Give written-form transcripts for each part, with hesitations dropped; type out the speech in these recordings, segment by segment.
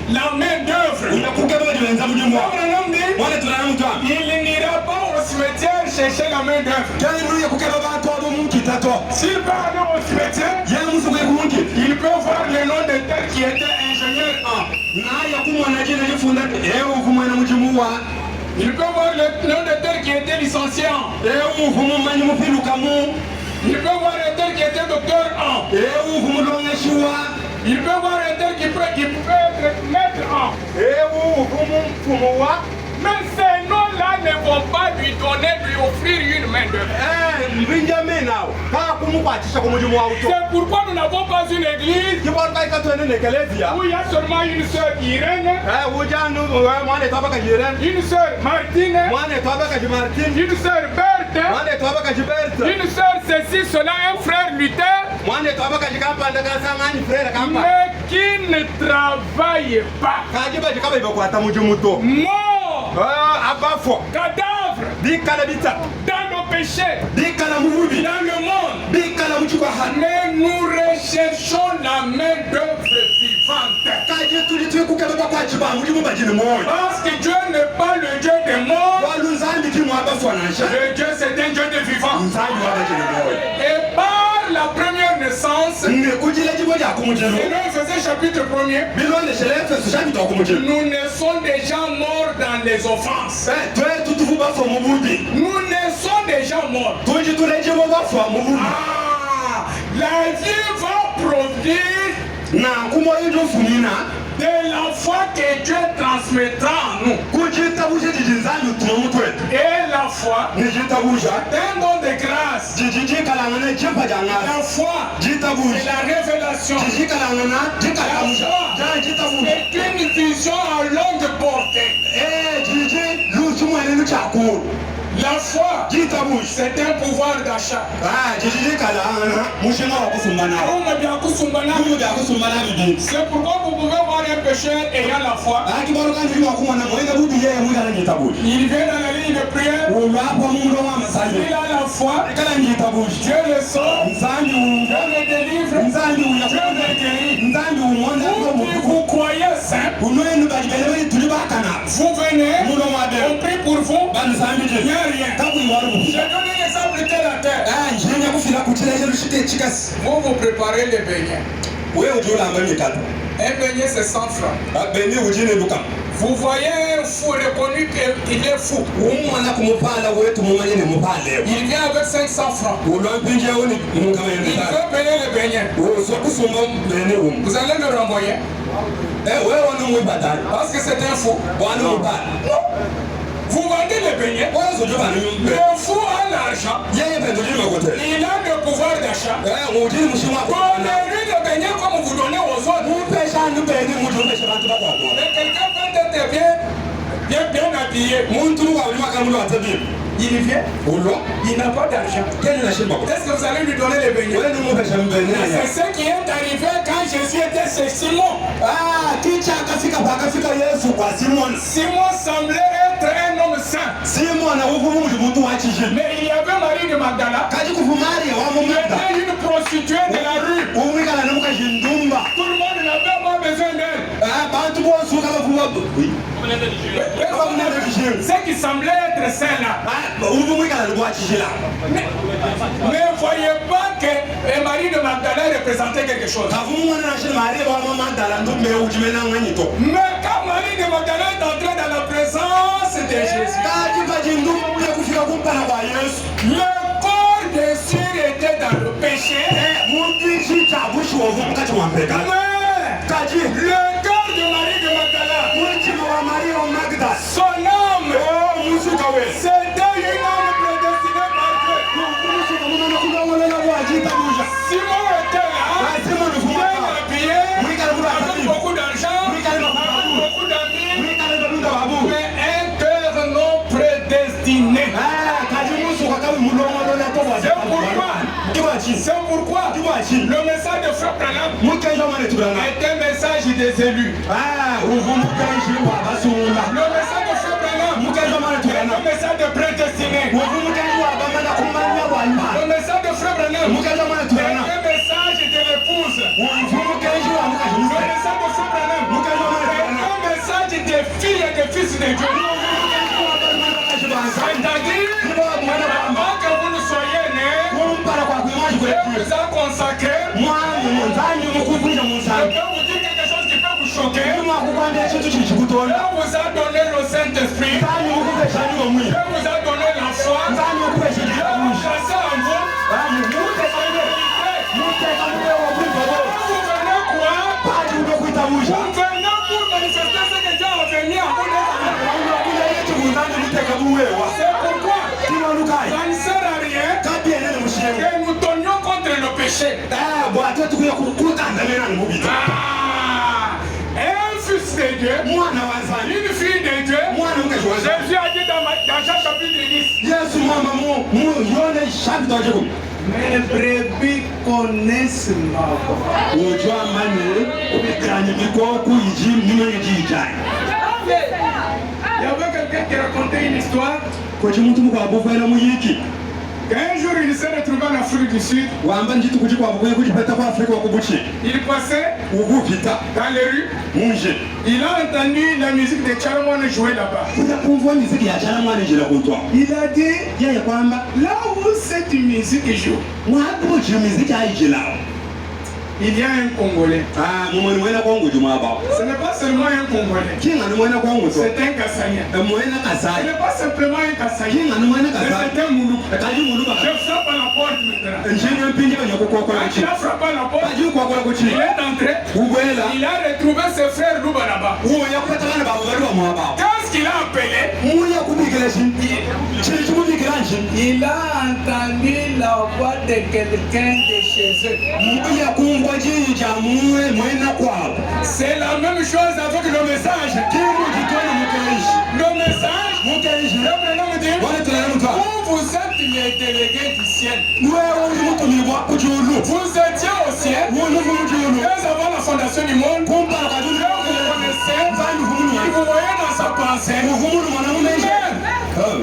La main d'œuvre. Il n'ira pas au cimetière chercher la main d'œuvre. S'il va aller au cimetière, il peut voir le nom de tel qui était ingénieur en. Il peut voir le nom de tel qui était licencié en. Il peut voir un tel qui était docteur en. Il peut voir un tel qui peut être maître en. Mais ces noms-là ne vont pas lui offrir une main d'œuvre. C'est pourquoi nous n'avons pas une église où il y a seulement une sœur Irène, une sœur Martine, une sœur Berthe, une sœur ceci, cela, un frère Luther, mais qui ne travaille pas. Mort, cadavre, dans nos péchés, dans le monde. Mais nous recherchons la main d'œuvre vivante. Parce que Dieu n'est pas le Dieu des morts. Le Dieu, c'est un Dieu de vivants. Et par la première naissance, Ephésiens chapitre 1er, nous naissons déjà morts dans les offenses. Nous naissons déjà morts. La vie va produire de la foi que Dieu transmettra en nous. Et la foi est un don de grâce. La foi est la révélation. La foi est une vision à longue portée. La foi, c'est un pouvoir d'achat. C'est pourquoi vous pouvez voir un pécheur ayant la foi. Il vient dans la ligne de prière. Il a la foi. Dieu le sauve. Dieu le délivre. Dieu le guérit. Vous croyez saint. Vous venez. On prie pour vous. Rien. Je donne un exemple terre à terre. Vous vous préparez les beignets. Un beignet c'est 100 francs. Vous voyez un fou reconnu qu'il est fou. Il vient avec 500 francs. Il veut payer les beignets. Vous allez le renvoyer. Parce que c'est un fou. Vous vendez les beignets. Le fou a l'argent. Il a le pouvoir d'achat. Donnez-lui les beignets comme vous donnez aux autres. Mais quelqu'un peut être bien habillé. Il vient. Il n'a pas d'argent. Est-ce que vous allez lui donner les beignets? C'est ce qui est arrivé quand Jésus était chez Simon. Simon semblait être un homme saint. Mais il y avait Marie de Magdala. Il y avait une prostituée de la rue. Tout le monde n'avait pas besoin d'elle. Ce qui semblait être saint là. Ne voyez pas que Marie de Magdala représentait quelque chose. Mais quand Marie de Magdala est entrée dans la présence de Jésus, le corps de Dieu était dans le péché. Mais le corps de Marie de Magdala, son âme, c'était une âme prédestinée par Dieu. Simon était là, bien habillé, avec beaucoup d'argent, beaucoup d'amis, mais un cœur non prédestiné. C'est pourquoi le message de Frère Branham est un message des élus. Le message de Frère Branham est un message de prédestinés. Le message de Frère Branham est un message de l'épouse. Le message de Frère Branham filles et des fils de Dieu. C'est-à-dire, avant que vous ne soyez nés, Dieu vous a consacré. Je peux vous dire quelque chose qui peut vous choquer. Dieu vous a donné le Saint-Esprit. Dieu vous a donné la foi. Dieu vous a chassé en vous. Vous venez quoi? Vous venez pour manifester ce que Dieu a venu à vous. C'est pourquoi ça ne sert à rien que nous donnions contre le péché. Un fils de Dieu, une fille de Dieu, Jésus a dit dans Jean chapitre 10. Mes brebis connaissent ma voix. Il y avait quelqu'un qui racontait une histoire. Qu'un jour il s'est retrouvé en Afrique du Sud. Il passait dans les rues. Il a entendu la musique de Chalamone jouer là-bas. Il a dit, là où cette musique joue, il y a un Congolais. Ce n'est pas seulement un Congolais. C'est un Kassaïen. Ce n'est pas simplement un Kassaïen. C'est un Moulou. Je frappe à la porte maintenant. Quand il a frappé à la porte, il est entré. Il a retrouvé ses frères Louba là-bas. Qu'est-ce qu'il a appelé? Il a entendu la voix de quelqu'un de chez eux. C'est la même chose avec le message. Le message, vous êtes les délégués du ciel. Vous étiez au ciel. Dès avant la fondation du monde, vous connaissez, vous voyez dans sa pensée.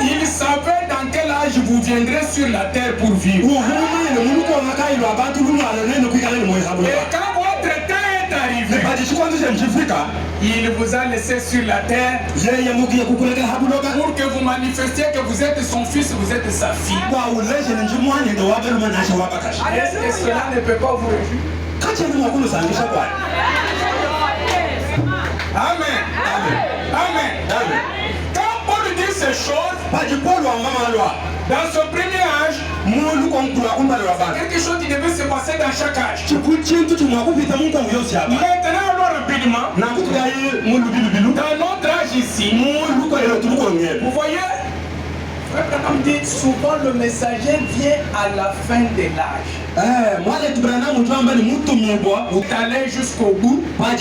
Il savait dans quel âge vous viendrez sur la terre pour vivre. Et quand votre temps est arrivé, il vous a laissé sur la terre pour que vous manifestiez que vous êtes son fils, vous êtes sa fille. Est-ce que cela ne peut pas vous réjouir? Amen. Amen. Quand Paul dit ces choses, dans ce premier âge, quelque chose qui devait se passer dans chaque âge. Maintenant, alors rapidement, dans notre âge ici, vous voyez, on dit souvent le messager vient à la fin de l'âge. Vous allez jusqu'au bout. Et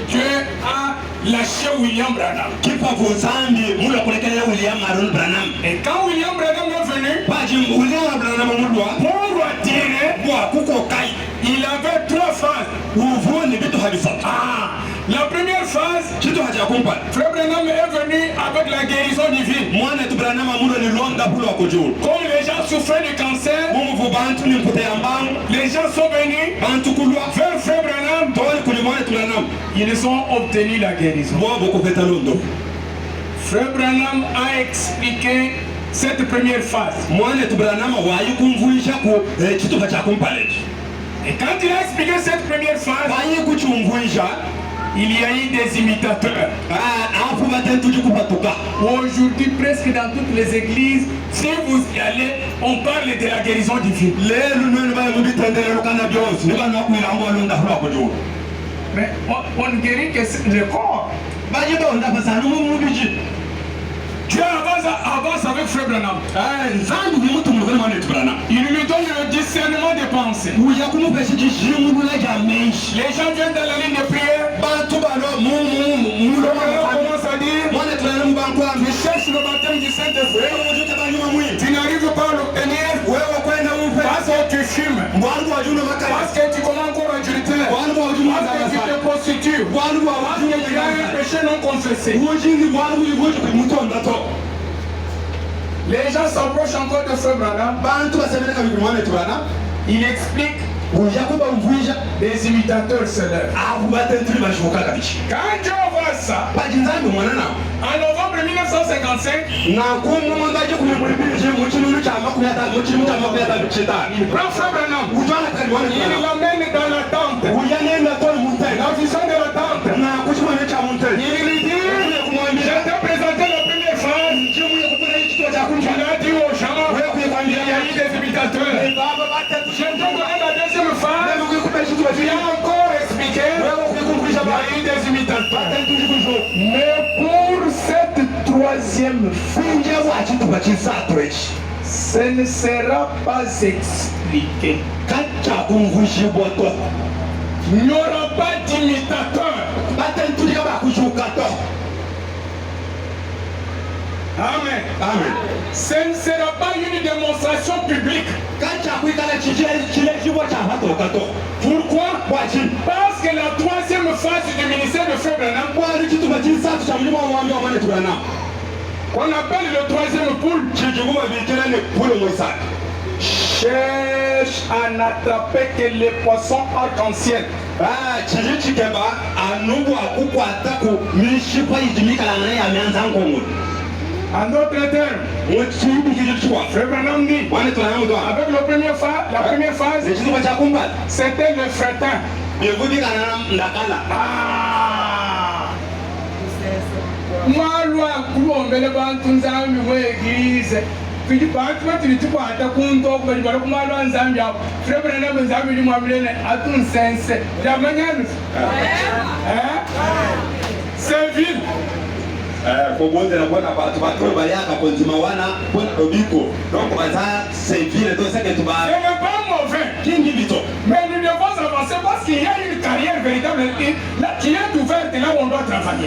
Dieu a lâché William Branham. Et quand William Branham est venu, pour attirer, il avait 3 phases. La première phase, Frère Branham est venu avec la guérison divine. Comme les gens souffraient de cancer, les gens sont venus vers Frère Branham. Ils ont obtenu la guérison. Frère Branham a expliqué cette première phase. Et quand il a expliqué cette première phase, il y a eu des imitateurs. Aujourd'hui, presque dans toutes les églises, si vous y allez, on parle de la guérison divine. Mais on ne guérit que le corps. Dieu avance avec Frère Branham. Il lui donne le discernement des pensées. Les gens viennent dans la ligne de prière. Commence à dire, je cherche le baptême du Saint-Esprit. Tu n'arrives pas à l'obtenir parce que tu fumes, parce que tu commences encore à adultère, parce que tu te prostitues, parce que tu as un péché non confessé. Les gens s'approchent encore de Frère Branham. Il explique des imitateurs se lèvent. Quand Dieu voit ça, en novembre 1955, il prend Frère Branham, il l'emmène dans la tente, la vision de la tente. Il lui dit, je t'ai présenté la première phrase, tu l'as dit aux gens, il y a eu des imitateurs. Je t'ai donné la deuxième phase, tu as encore expliqué, il y a eu des imitateurs. Mais pour cette troisième phase, ce ne sera pas expliqué. Il n'y aura pas d'imitateur. Amen. Amen. Ce ne sera pas une démonstration publique. Pourquoi? Parce que la troisième phase du ministère de Frère Branham, qu'on appelle le troisième poule, cherche à n'attraper que les poissons arc-en-ciel. En d'autres termes, Frère Branham dit, avec la première phase, c'était le fretin. Moi, loi, on me le vend tout ça, église. Puis tu parles, tu dis quoi, tu as compte, tu vas comme moi, en Zambia. Frère Branham, Zambia, moi, à ton sens. La manière, c'est vide. Ce n'est pas mauvais. Mais nous devons avancer parce qu'il y a une carrière véritable qui est ouverte là où on doit travailler.